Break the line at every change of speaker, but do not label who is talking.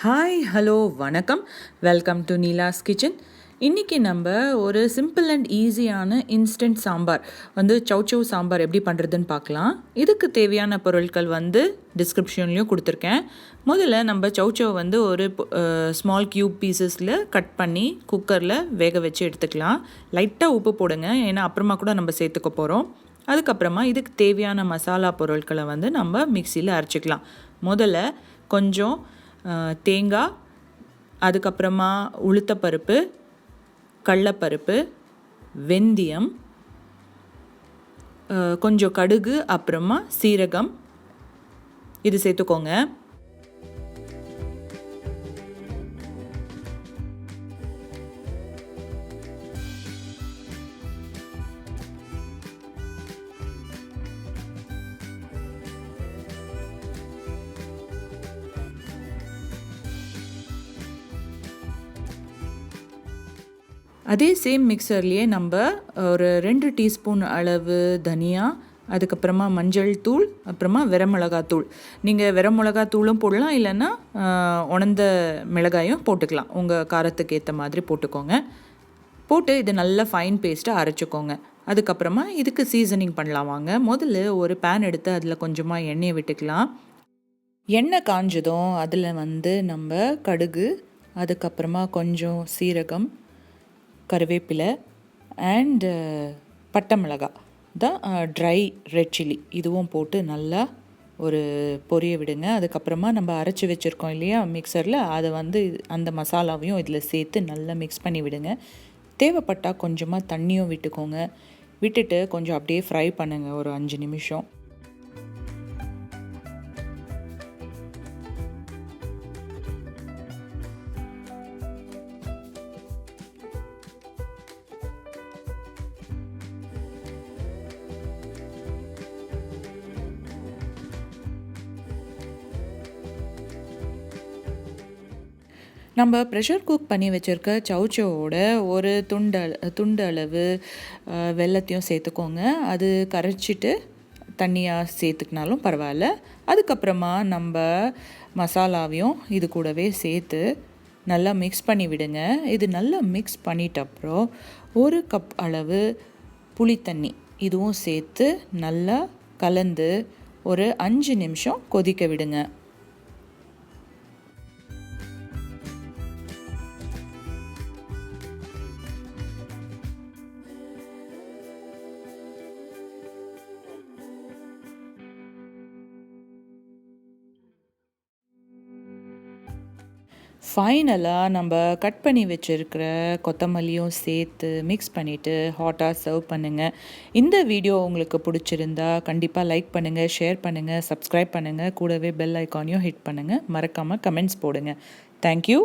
Hi hello வணக்கம், welcome to Neela's kitchen. இன்றைக்கி நம்ம ஒரு சிம்பிள் அண்ட் ஈஸியான இன்ஸ்டன்ட் சாம்பார் சவ் சாம்பார் எப்படி பண்ணுறதுன்னு பார்க்கலாம். இதுக்கு தேவையான பொருட்கள் டிஸ்கிரிப்ஷன்லேயும் கொடுத்துருக்கேன். முதல்ல நம்ம சவ் ஒரு ஸ்மால் க்யூப் பீசஸில் கட் பண்ணி குக்கரில் வேக வச்சு எடுத்துக்கலாம். லைட்டாக உப்பு போடுங்க, ஏன்னா அப்புறமா கூட நம்ம சேர்த்துக்க போகிறோம். அதுக்கப்புறமா இதுக்கு தேவையான மசாலா பொருட்களை நம்ம மிக்சியில் அரைச்சிக்கலாம். முதல்ல கொஞ்சம் தேங்காய், அதுக்கப்புறமா உளுத்தப்பருப்பு, கடலைப்பருப்பு, வெந்தயம், கொஞ்சம் கடுகு, அப்புறமா சீரகம் இது சேர்த்துக்கோங்க. அதே சேம் மிக்சர்லேயே நம்ம ஒரு 2 டீஸ்பூன் அளவு தனியா, அதுக்கப்புறமா மஞ்சள் தூள், அப்புறமா வெரமிளகாத்தூள். நீங்கள் வெரமிளகாத்தூளும் போடலாம், இல்லைன்னா உணர்ந்த மிளகாயும் போட்டுக்கலாம். உங்கள் காரத்துக்கு ஏற்ற மாதிரி போட்டுக்கோங்க. போட்டு இது நல்லா ஃபைன் பேஸ்ட்டாக அரைச்சிக்கோங்க. அதுக்கப்புறமா இதுக்கு சீசனிங் பண்ணலாம் வாங்க. முதல்ல ஒரு பேன் எடுத்து அதில் கொஞ்சமாக எண்ணெயை விட்டுக்கலாம். எண்ணெய் காஞ்சதும் அதில் நம்ம கடுகு, அதுக்கப்புறமா கொஞ்சம் சீரகம், கருவேப்பிலை அண்ட் பட்டை மிளகாய் தான் ட்ரை ரெட் சில்லி இதுவும் போட்டு நல்லா ஒரு பொரிய விடுங்க. அதுக்கப்புறமா நம்ம அரைச்சி வச்சுருக்கோம் இல்லையா மிக்சரில், அதை அந்த மசாலாவையும் இதில் சேர்த்து நல்லா மிக்ஸ் பண்ணி விடுங்க. தேவைப்பட்டால் கொஞ்சமாக தண்ணியும் விட்டுக்கோங்க. விட்டுட்டு கொஞ்சம் அப்படியே ஃப்ரை பண்ணுங்கள் ஒரு 5 நிமிஷம். நம்ம ப்ரெஷர் குக் பண்ணி வச்சுருக்க சவுச்சோவோட ஒரு துண்டு அளவு வெல்லத்தையும் சேர்த்துக்கோங்க. அது கரைச்சிட்டு தண்ணியாக சேர்த்துக்கினாலும் பரவாயில்ல. அதுக்கப்புறமா நம்ம மசாலாவையும் இது கூடவே சேர்த்து நல்லா மிக்ஸ் பண்ணி விடுங்க. இது நல்லா மிக்ஸ் பண்ணிட்ட அப்புறம் 1 கப் அளவு புளித்தண்ணி இதுவும் சேர்த்து நல்லா கலந்து ஒரு 5 நிமிஷம் கொதிக்க விடுங்க. ஃபைனலாக நம்ம கட் பண்ணி வச்சுருக்கிற கொத்தமல்லியும் சேர்த்து மிக்ஸ் பண்ணிவிட்டு ஹாட்டாக சர்வ் பண்ணுங்கள். இந்த வீடியோ உங்களுக்கு பிடிச்சிருந்தா கண்டிப்பாக லைக் பண்ணுங்கள், ஷேர் பண்ணுங்கள், சப்ஸ்கிரைப் பண்ணுங்கள். கூடவே பெல் ஐக்கானையும் ஹிட் பண்ணுங்கள். மறக்காமல் கமெண்ட்ஸ் போடுங்க. தேங்க்யூ.